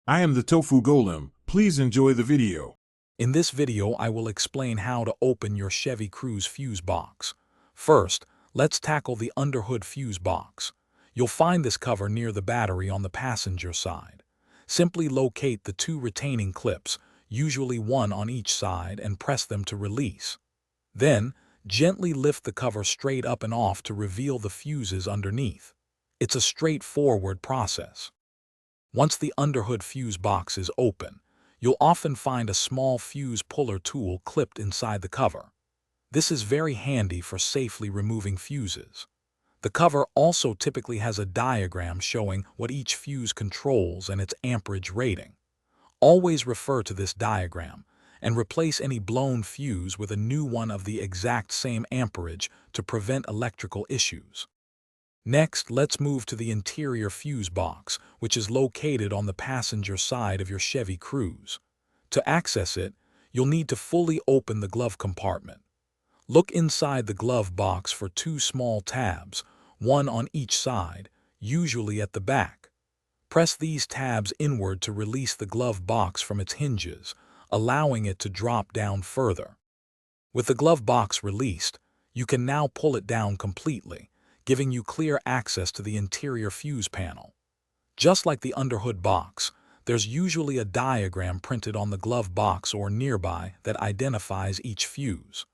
I am the Tofu Golem. Please enjoy the video. In this video, I will explain how to open your Chevy Cruze fuse box. First, let's tackle the underhood fuse box. You'll find this cover near the battery on the passenger side. Simply locate the two retaining clips, usually one on each side, and press them to release. Then, gently lift the cover straight up and off to reveal the fuses underneath. It's a straightforward process. Once the underhood fuse box is open, you'll often find a small fuse puller tool clipped inside the cover. This is very handy for safely removing fuses. The cover also typically has a diagram showing what each fuse controls and its amperage rating. Always refer to this diagram and replace any blown fuse with a new one of the exact same amperage to prevent electrical issues. Next, let's move to the interior fuse box, which is located on the passenger side of your Chevy Cruze. To access it, you'll need to fully open the glove compartment. Look inside the glove box for two small tabs, one on each side, usually at the back. Press these tabs inward to release the glove box from its hinges, allowing it to drop down further. With the glove box released, you can now pull it down completely, giving you clear access to the interior fuse panel. Just like the underhood box, there's usually a diagram printed on the glove box or nearby that identifies each fuse.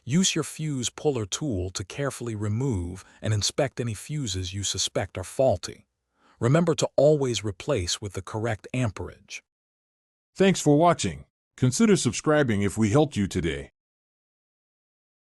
Use your fuse puller tool to carefully remove and inspect any fuses you suspect are faulty. Remember to always replace with the correct amperage. Thanks for watching. Consider subscribing if we helped you today.